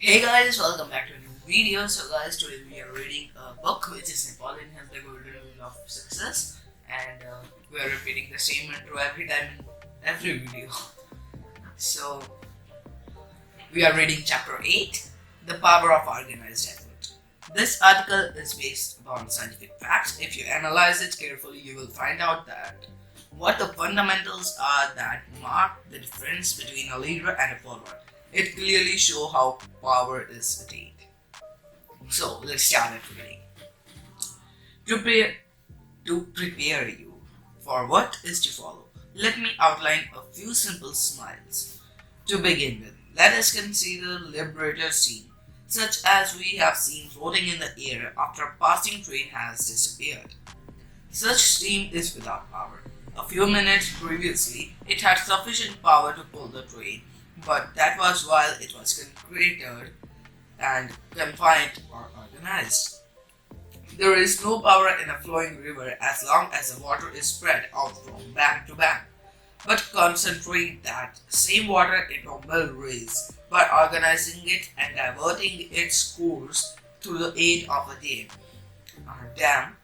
Hey guys, welcome back to a new video. So guys, today we are reading a book which is Napoleon Hill, The Golden Rule of Success, and we are repeating the same intro every time in every video. So we are reading chapter 8, The Power of Organized Effort. This article is based upon scientific facts. If you analyze it carefully, you will find out that what the fundamentals are that mark the difference between a leader and a follower. It clearly shows how power is attained. So let's start at reading. To prepare you for what is to follow, let me outline a few simple smiles. To begin with, let us consider liberator scene, such as we have seen floating in the air after a passing train has disappeared. Such steam is without power. A few minutes previously, it had sufficient power to pull the train, but that was while it was concreted and confined or organized. There is no power in a flowing river as long as the water is spread out from bank to bank. But concentrate that same water into a mill race by organizing it and diverting its course through the aid of a dam,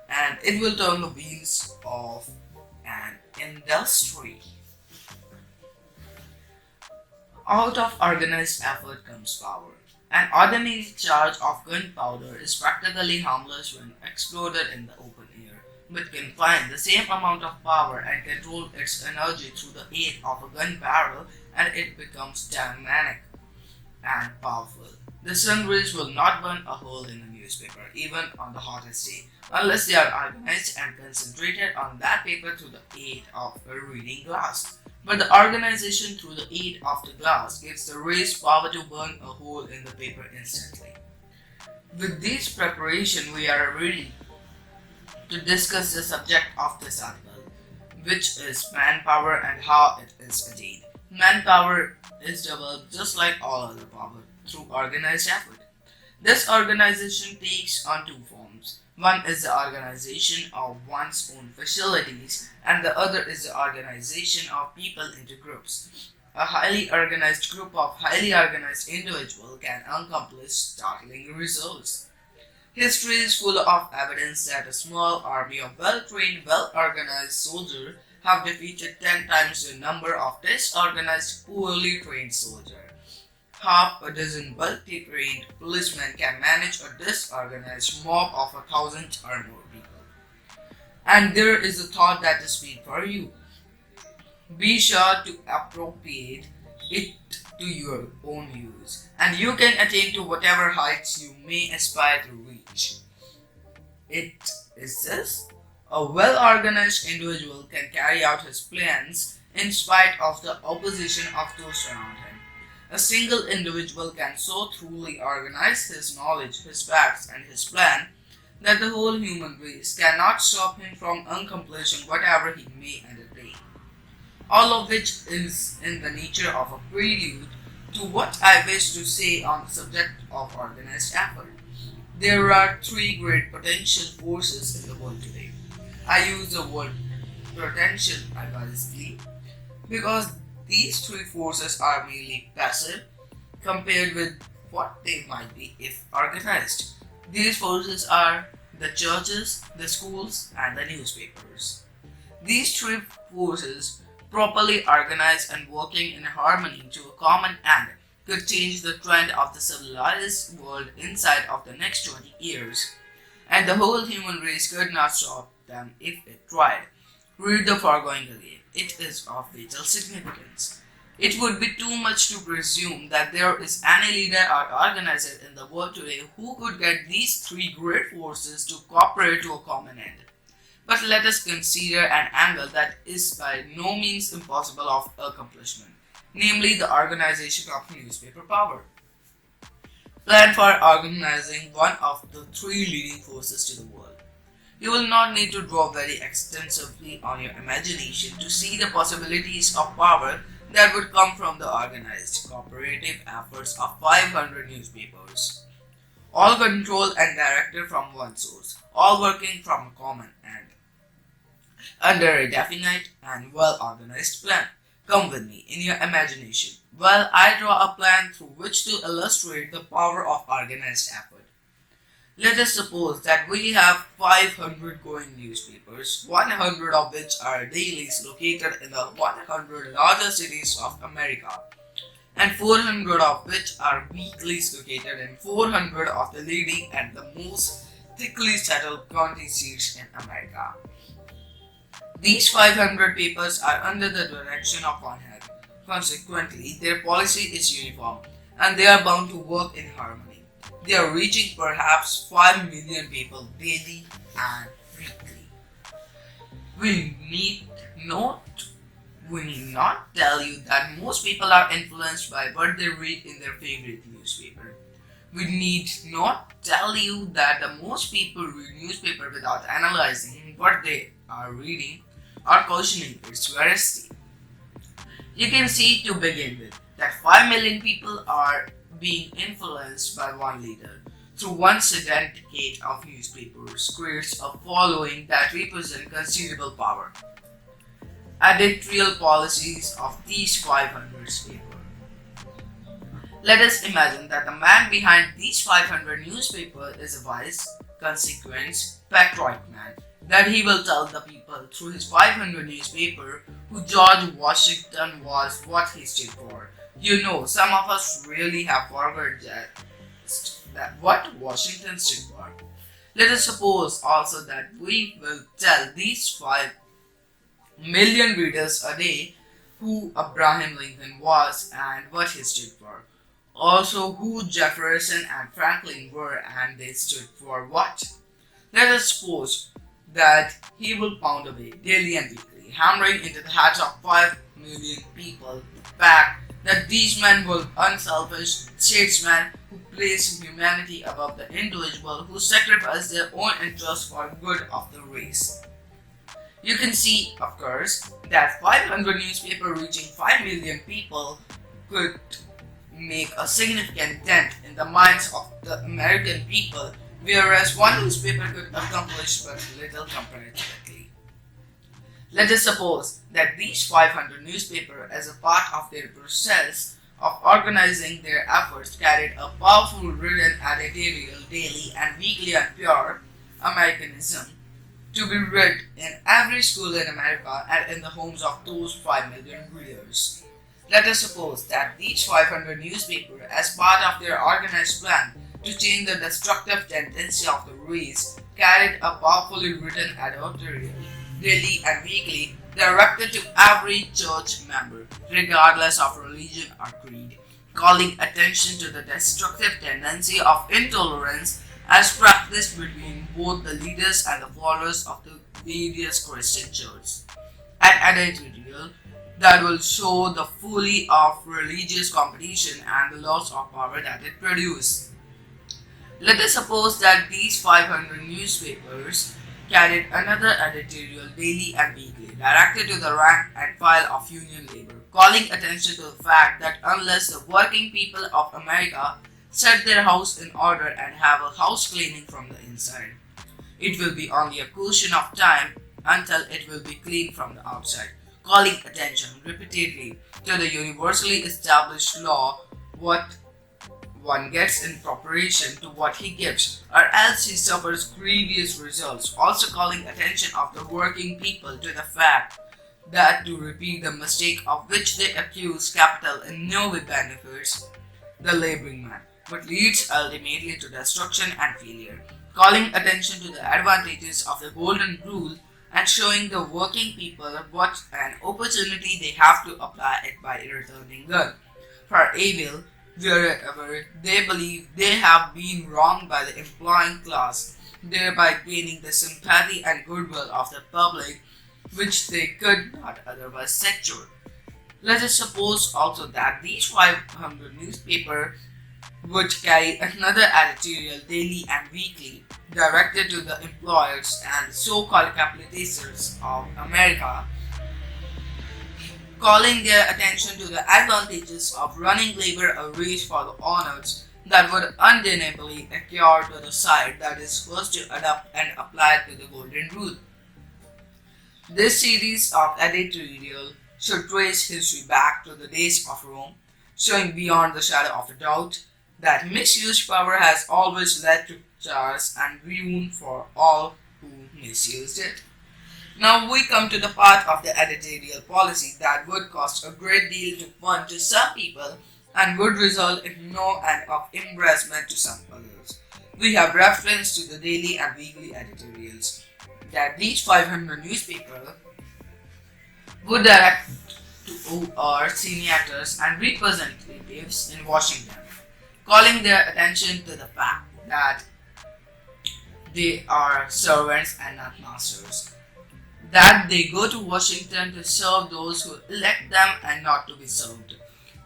and it will turn the wheels of an industry. Out of organized effort comes power. An ordinary charge of gunpowder is practically harmless when exploded in the open air, but can find the same amount of power and control its energy through the aid of a gun barrel, and it becomes dynamic and powerful. The sun rays will not burn a hole in a newspaper, even on the hottest day, unless they are organized and concentrated on that paper through the aid of a reading glass. But the organization through the aid of the glass gives the rays power to burn a hole in the paper instantly. With this preparation, we are ready to discuss the subject of this article, which is manpower and how it is attained. Manpower is developed just like all other power through organized effort. This organization takes on two forms. One is the organization of one's own facilities, and the other is the organization of people into groups. A highly organized group of highly organized individuals can accomplish startling results. History is full of evidence that a small army of well-trained, well-organized soldiers have defeated 10 times the number of disorganized, poorly trained soldiers. Half a dozen well-trained policemen can manage a disorganized mob of 1,000 or more people. And there is a thought that is made for you. Be sure to appropriate it to your own use, and you can attain to whatever heights you may aspire to reach. It is this. A well-organized individual can carry out his plans in spite of the opposition of those around him. A single individual can so truly organize his knowledge, his facts, and his plan that the whole human race cannot stop him from accomplishing whatever he may undertake. All of which is in the nature of a prelude to what I wish to say on the subject of organized effort. There are three great potential forces in the world today. I use the word potential advisedly because these three forces are merely passive compared with what they might be if organized. These forces are the churches, the schools, and the newspapers. These three forces, properly organized and working in harmony to a common end, could change the trend of the civilized world inside of the next 20 years, and the whole human race could not stop them if it tried. Read the foregoing again. It is of vital significance. It would be too much to presume that there is any leader or organizer in the world today who could get these three great forces to cooperate to a common end. But let us consider an angle that is by no means impossible of accomplishment, namely the organization of newspaper power. Plan for organizing one of the three leading forces to the world. You will not need to draw very extensively on your imagination to see the possibilities of power that would come from the organized cooperative efforts of 500 newspapers, all controlled and directed from one source, all working from a common end, under a definite and well-organized plan. Come with me in your imagination Well, I draw a plan through which to illustrate the power of organized effort. Let us suppose that we have 500 growing newspapers, 100 of which are dailies located in the 100 largest cities of America, and 400 of which are weeklies located in 400 of the leading and the most thickly settled county seats in America. These 500 papers are under the direction of one head. Consequently, their policy is uniform and they are bound to work in harmony. They are reaching perhaps 5 million people daily and weekly. We need not we need not tell you that most people are influenced by what they read in their favorite newspaper. We need not tell you that the most people read newspaper without analyzing what they are reading or questioning its veracity. You can see to begin with that 5 million people are being influenced by one leader. Through one syndicate of newspapers creates a following that represent considerable power. Editorial policies of these 500 newspapers. Let us imagine that the man behind these 500 newspapers is a wise, consequent, patriotic man, that he will tell the people through his 500 newspaper who George Washington was, what he stood for. You know, some of us really have forgotten that what Washington stood for. Let us suppose also that we will tell these 5 million readers a day who Abraham Lincoln was and what he stood for. Also who Jefferson and Franklin were and they stood for what. Let us suppose that he will pound away daily and weekly, hammering into the heads of 5 million people the fact that these men were unselfish statesmen who placed humanity above the individual, who sacrificed their own interests for the good of the race. You can see, of course, that 500 newspapers reaching 5 million people could make a significant dent in the minds of the American people, whereas one newspaper could accomplish but little comparatively. Let us suppose that these 500 newspapers, as a part of their process of organizing their efforts, carried a powerful written editorial daily and weekly on pure Americanism to be read in every school in America and in the homes of those 5 million readers. Let us suppose that these 500 newspapers, as part of their organized plan to change the destructive tendency of the race, carried a powerfully written editorial, daily and weekly, directed to every church member, regardless of religion or creed, calling attention to the destructive tendency of intolerance as practiced between both the leaders and the followers of the various Christian churches. An editorial that will show the folly of religious competition and the loss of power that it produced. Let us suppose that these 500 newspapers carried another editorial daily and weekly, directed to the rank and file of union labor, calling attention to the fact that unless the working people of America set their house in order and have a house cleaning from the inside, it will be only a question of time until it will be cleaned from the outside, calling attention repeatedly to the universally established law what one gets in proportion to what he gives, or else he suffers grievous results, also calling attention of the working people to the fact that to repeat the mistake of which they accuse capital in no way benefits the laboring man, but leads ultimately to destruction and failure, calling attention to the advantages of the golden rule and showing the working people what an opportunity they have to apply it by returning good for evil wherever they believe they have been wronged by the employing class, thereby gaining the sympathy and goodwill of the public which they could not otherwise secure. Let us suppose also that these 500 newspapers would carry another editorial daily and weekly directed to the employers and so-called capitalists of America, calling their attention to the advantages of running labor a race for the honors that would undeniably accrue to the side that is first to adopt and apply to the golden rule. This series of editorial should trace history back to the days of Rome, showing beyond the shadow of a doubt that misused power has always led to chaos and ruin for all who misused it. Now we come to the part of the editorial policy that would cost a great deal to fund to some people and would result in no end of embarrassment to some others. We have reference to the daily and weekly editorials that these 500 newspapers would direct to our senators and representatives in Washington, calling their attention to the fact that they are servants and not masters, that they go to Washington to serve those who elect them and not to be served,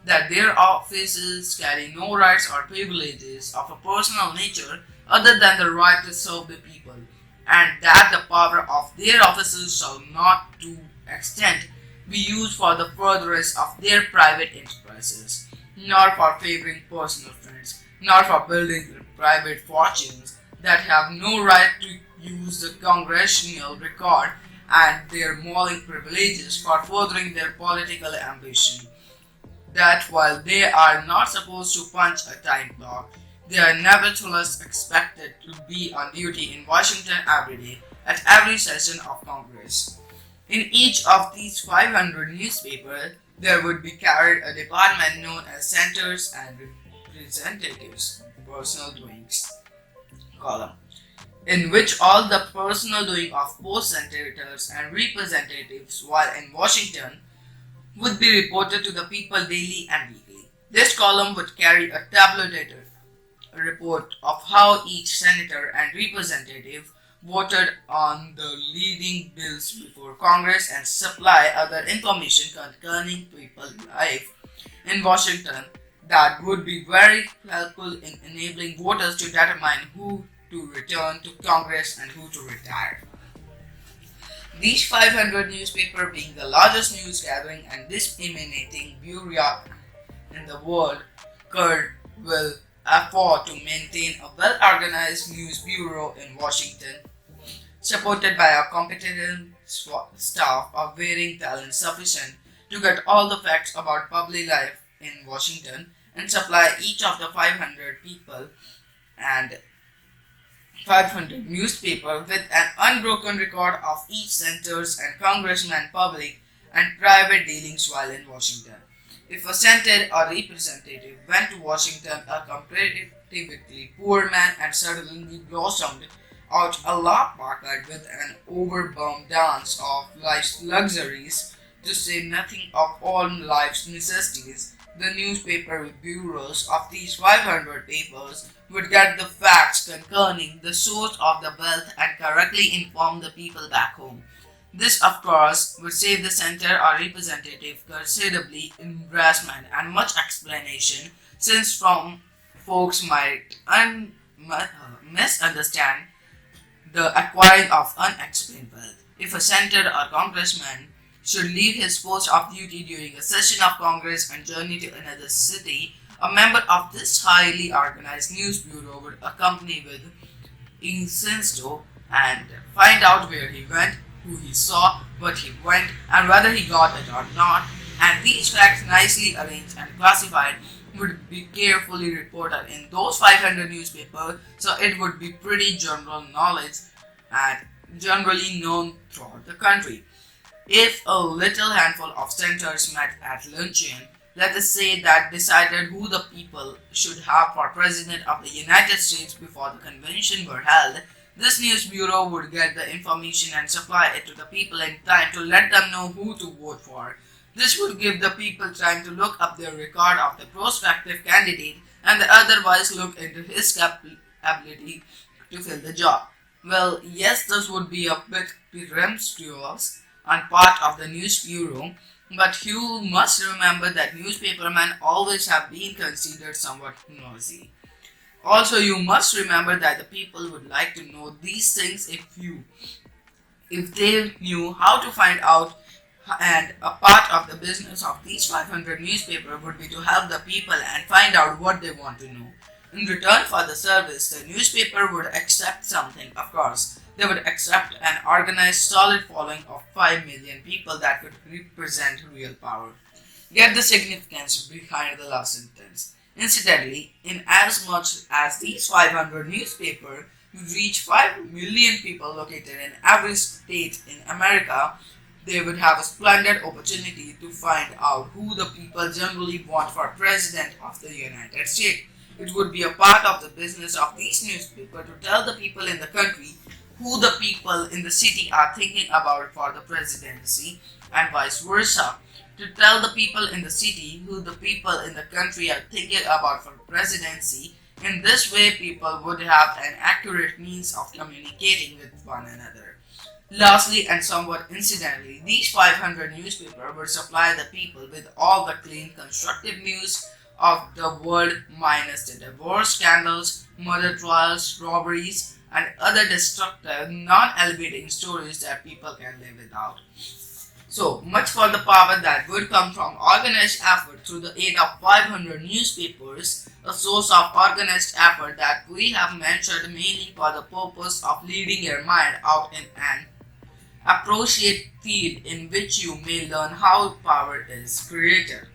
that their offices carry no rights or privileges of a personal nature other than the right to serve the people, and that the power of their offices shall not to extent be used for the furtherance of their private enterprises, nor for favoring personal friends, nor for building private fortunes, that have no right to use the congressional record and their mauling privileges for furthering their political ambition, that while they are not supposed to punch a time clock, they are nevertheless expected to be on duty in Washington every day at every session of Congress. In each of these 500 newspapers, there would be carried a department known as Senators and Representatives Personal Doings column, in which all the personal doing of both senators and representatives while in Washington would be reported to the people daily and weekly. This column would carry a tabulated report of how each senator and representative voted on the leading bills before Congress and supply other information concerning people's life in Washington that would be very helpful in enabling voters to determine who to return to Congress and who to retire. These 500 newspapers being the largest news gathering and disseminating bureau in the world, Kurd will afford to maintain a well-organized news bureau in Washington, supported by a competent staff of varying talents sufficient to get all the facts about public life in Washington and supply each of the 500 people and 500 newspapers with an unbroken record of each senator's and congressman's public and private dealings while in Washington. If a senator or representative went to Washington a comparatively poor man and suddenly blossomed out a law pocket with an overwhelmed dance of life's luxuries, to say nothing of all life's necessities, the newspaper bureaus of these 500 papers would get the facts concerning the source of the wealth and correctly inform the people back home. This, of course, would save the senator or representative considerably embarrassment and much explanation, since some folks might misunderstand the acquiring of unexplained wealth. If a senator or congressman should leave his post of duty during a session of Congress and journey to another city, a member of this highly organized news bureau would accompany with incenso and find out where he went, who he saw, what he went, and whether he got it or not, and these facts nicely arranged and classified would be carefully reported in those 500 newspapers, so it would be pretty general knowledge and generally known throughout the country. If a little handful of senators met at luncheon, let us say that decided who the people should have for President of the United States before the convention were held, this news bureau would get the information and supply it to the people in time to let them know who to vote for. This would give the people time to look up their record of the prospective candidate and otherwise look into his ability to fill the job. Well, yes, this would be a bit presumptuous on part of the news bureau, but you must remember that newspapermen always have been considered somewhat nosy. Also, you must remember that the people would like to know these things if they knew how to find out, and a part of the business of these 500 newspapers would be to help the people and find out what they want to know. In return for the service, the newspaper would accept something, of course. They would accept an organized, solid following of 5 million people that could represent real power. Get the significance behind the last sentence. Incidentally, in as much as these 500 newspapers reach 5 million people located in every state in America, they would have a splendid opportunity to find out who the people generally want for President of the United States. It would be a part of the business of these newspapers to tell the people in the country who the people in the city are thinking about for the presidency and vice versa. To tell the people in the city who the people in the country are thinking about for presidency. In this way, people would have an accurate means of communicating with one another. Lastly, and somewhat incidentally, these 500 newspapers would supply the people with all the clean, constructive news of the world minus the divorce scandals, murder trials, robberies, and other destructive, non-elevating stories that people can live without. So much for the power that would come from organized effort through the aid of 500 newspapers, a source of organized effort that we have mentioned mainly for the purpose of leading your mind out in an appropriate field in which you may learn how power is created.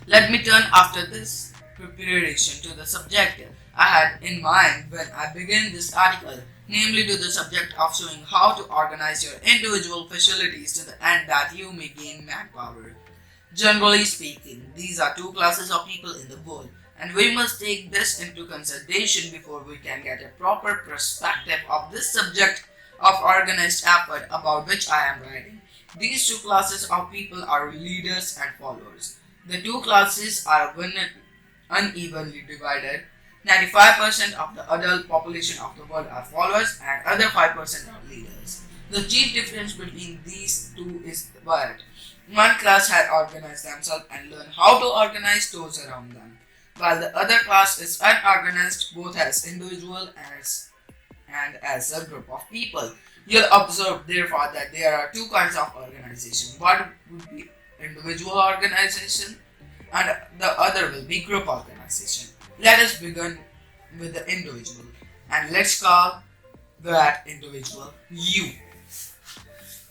Let me turn after this preparation to the subject I had in mind when I began this article, namely to the subject of showing how to organize your individual facilities to the end that you may gain manpower. Generally speaking, these are two classes of people in the world, and we must take this into consideration before we can get a proper perspective of this subject of organized effort about which I am writing. These two classes of people are leaders and followers. The two classes are unevenly divided. 95% of the adult population of the world are followers and other 5% are leaders. The chief difference between these two is that one class had organized themselves and learned how to organize those around them, while the other class is unorganized both as individual and as a group of people. You'll observe therefore that there are two kinds of organization. One would be individual organization and the other will be group organization. Let us begin with the individual and let's call that individual you.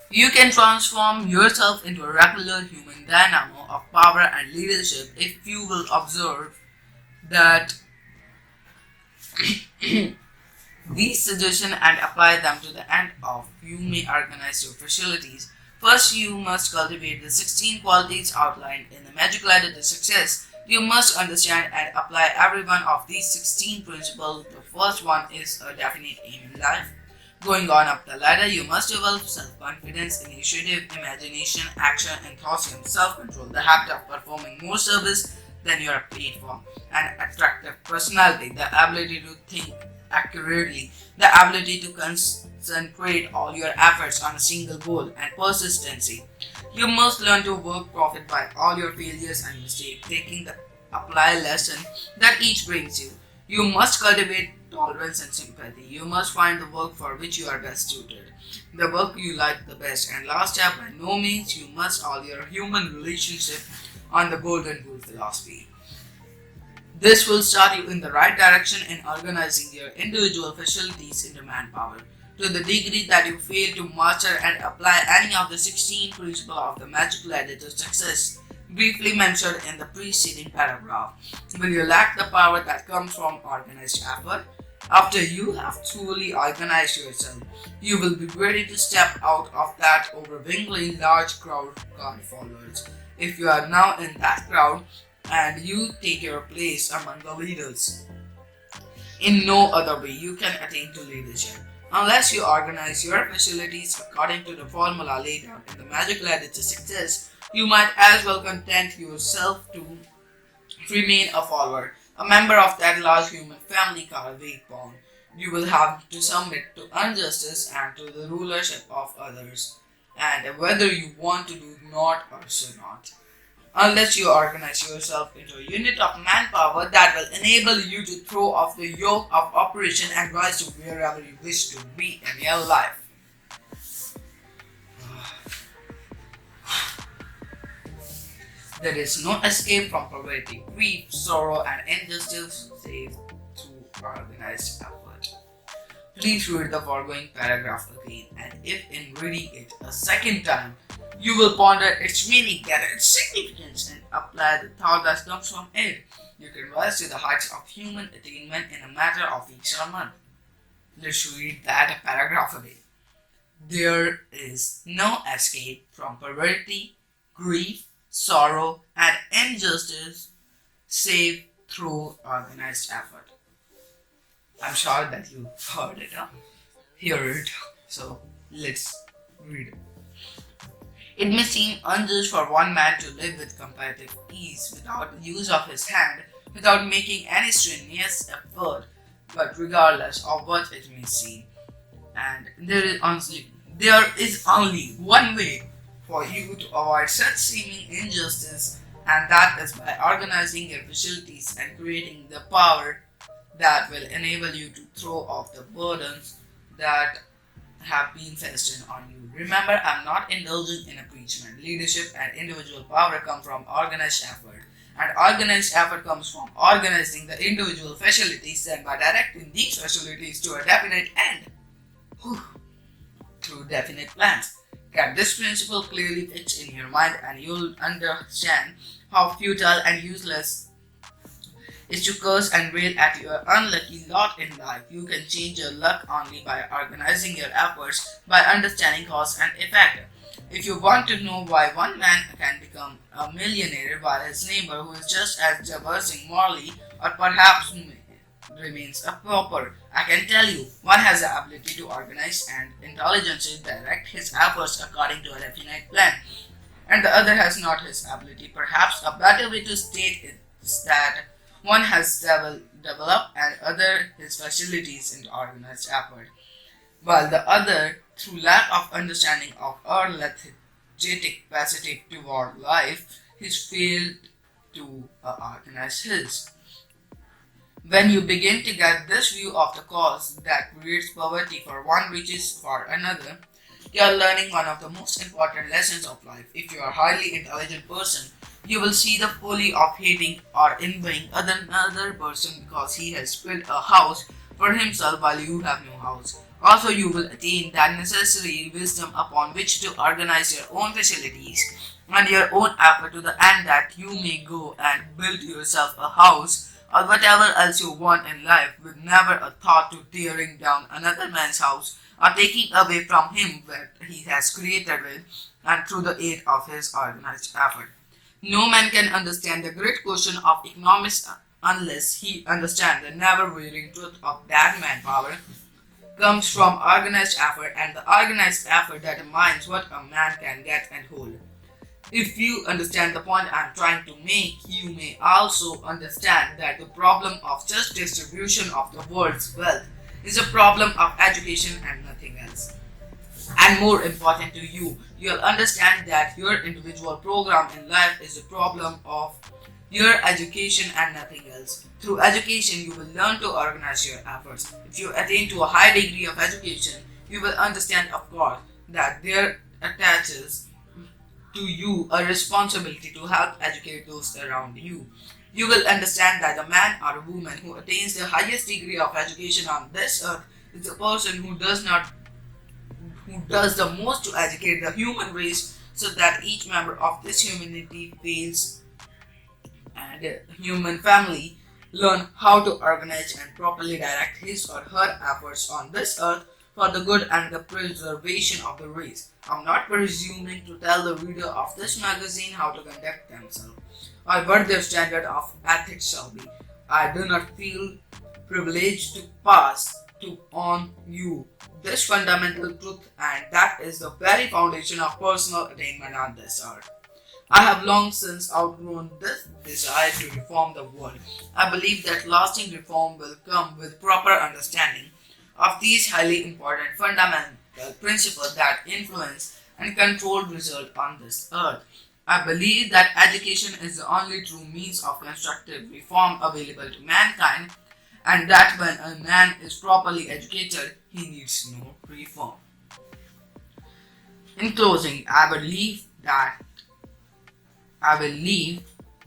You can transform yourself into a regular human dynamo of power and leadership if you will observe that these suggestions and apply them to the end of you may organize your facilities. First, you must cultivate the 16 qualities outlined in the Magic Ladder to Success. You must understand and apply every one of these 16 principles. The first one is a definite aim in life. Going on up the ladder, you must develop self-confidence, initiative, imagination, action, enthusiasm, self-control, the habit of performing more service than you are paid for, an attractive personality, the ability to think accurately, the ability to concentrate all your efforts on a single goal, and persistency. You must learn to work profit by all your failures and mistakes, taking the apply lesson that each brings you. You must cultivate tolerance and sympathy. You must find the work for which you are best suited, the work you like the best. And last step, by no means, you must all your human relationship on the golden rule philosophy. This will start you in the right direction in organizing your individual facilities into manpower. To the degree that you fail to master and apply any of the 16 principles of the Magic Ladder to Success, briefly mentioned in the preceding paragraph, will you lack the power that comes from organized effort? After you have truly organized yourself, you will be ready to step out of that overwhelmingly large crowd called followers. If you are now in that crowd and you take your place among the leaders, in no other way you can attain to leadership. Unless you organize your facilities according to the formula laid out in the Magic Ladder to Success, you might as well content yourself to remain a follower, a member of that large human family called Wigbound. You will have to submit to injustice and to the rulership of others, and whether you want to do not or should not. Unless you organize yourself into a unit of manpower that will enable you to throw off the yoke of oppression and rise to wherever you wish to be in your life. There is no escape from poverty, grief, sorrow, and injustice save through organized effort. Please read the foregoing paragraph again, and if in reading it a second time You will ponder its meaning, get its significance, and apply the thought that comes from it. You can rise to the heights of human attainment in a matter of weeks or months. Let's read that paragraph again. There is no escape from poverty, grief, sorrow, and injustice save through organized effort. I'm sure that you heard it, hear it. So let's read it. It may seem unjust for one man to live with comparative ease without the use of his hand, without making any strenuous effort, but regardless of what it may seem. And there is only one way for you to avoid such seeming injustice, and that is by organizing your facilities and creating the power that will enable you to throw off the burdens that have been fastened on you. Remember, I'm not indulging in appeasement. Leadership and individual power come from organized effort, and organized effort comes from organizing the individual facilities and by directing these facilities to a definite end. Through definite plans. Get this principle clearly fixed in your mind and you'll understand how futile and useless is to curse and rail at your unlucky lot in life. You can change your luck only by organizing your efforts, by understanding cause and effect. If you want to know why one man can become a millionaire while his neighbor, who is just as diversing morally or perhaps remains a pauper, I can tell you, one has the ability to organize and intelligently direct his efforts according to a definite plan, and the other has not his ability. Perhaps a better way to state it is that one has developed and other his facilities into organized effort, while the other, through lack of understanding of our lethargic capacity toward life, has failed to organize his. When you begin to get this view of the cause that creates poverty for one riches for another, you are learning one of the most important lessons of life. If you are a highly intelligent person, you will see the folly of hating or envying another person because he has built a house for himself while you have no house. Also, you will attain that necessary wisdom upon which to organize your own facilities and your own effort to the end that you may go and build yourself a house or whatever else you want in life with never a thought to tearing down another man's house or taking away from him what he has created with and through the aid of his organized effort. No man can understand the great question of economics unless he understands the never-wearying truth of that manpower comes from organized effort, and the organized effort determines what a man can get and hold. If you understand the point I am trying to make, you may also understand that the problem of just distribution of the world's wealth is a problem of education and nothing else. And more important to you, you'll understand that your individual program in life is a problem of your education and nothing else. Through education, you will learn to organize your efforts. If you attain to a high degree of education, you will understand, of course, that there attaches to you a responsibility to help educate those around you. You will understand that a man or a woman who attains the highest degree of education on this earth is a person who does the most to educate the human race so that each member of this humanity feels and human family learn how to organize and properly direct his or her efforts on this earth for the good and the preservation of the race. I'm not presuming to tell the reader of this magazine how to conduct themselves or what their standard of ethics shall be. I do not feel privileged to pass on you this fundamental truth, and that is the very foundation of personal attainment on this earth. I have long since outgrown this desire to reform the world. I believe that lasting reform will come with proper understanding of these highly important fundamental principles that influence and control result on this earth. I believe that education is the only true means of constructive reform available to mankind, and that when a man is properly educated, he needs no reform. In closing, I will leave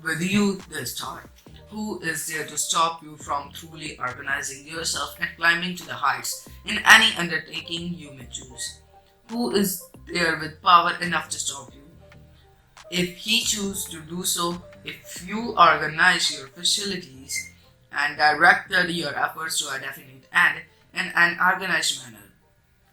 with you this thought. Who is there to stop you from truly organizing yourself and climbing to the heights in any undertaking you may choose? Who is there with power enough to stop you? If he chooses to do so, if you organize your facilities and directed your efforts to a definite end in an organized manner,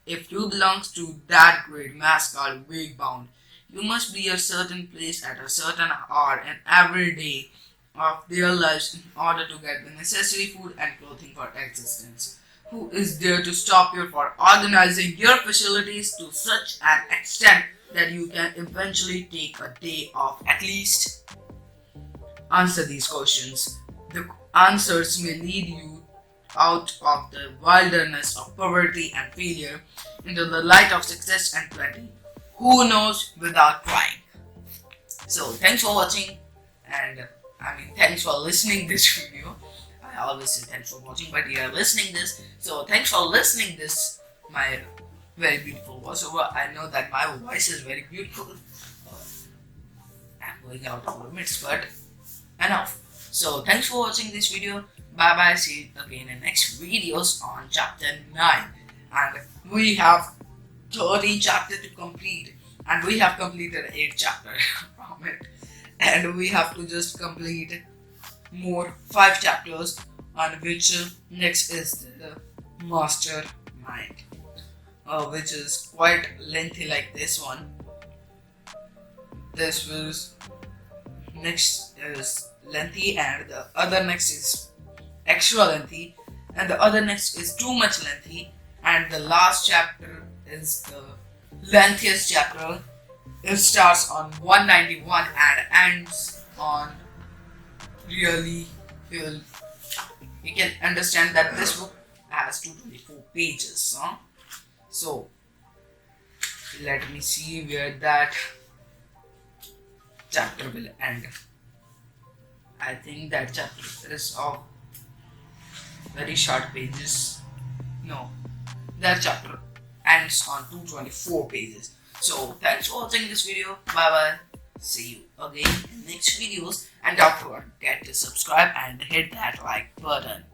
if you belong to that great mass called wake bound, you must be a certain place at a certain hour in every day of their lives in order to get the necessary food and clothing for existence. Who is there to stop you for organizing your facilities to such an extent that you can eventually take a day off at least? Answer these questions. The answers may lead you out of the wilderness of poverty and failure into the light of success and plenty. Who knows without trying? So thanks for watching, and thanks for listening this video. I always say thanks for watching, but you are listening this, so thanks for listening this my very beautiful voiceover. I know that my voice is very beautiful. I'm going out of limits, but enough. So thanks for watching this video. Bye bye. See you again in next videos on chapter 9, and we have 30 chapters to complete, and we have completed 8 chapters from it, and we have to just complete more 5 chapters, on which next is the mastermind, which is quite lengthy like this one. This was next is lengthy, and the other next is extra lengthy, and the other next is too much lengthy, and the last chapter is the lengthiest chapter. It starts on 191 and ends on really well. You can understand that this book has 224 pages. So let me see where that chapter will end. I think that chapter is of very short pages. No, that chapter ends on 224 pages. So thanks for watching this video. Bye bye. See you again in next videos, and don't forget to subscribe and hit that like button.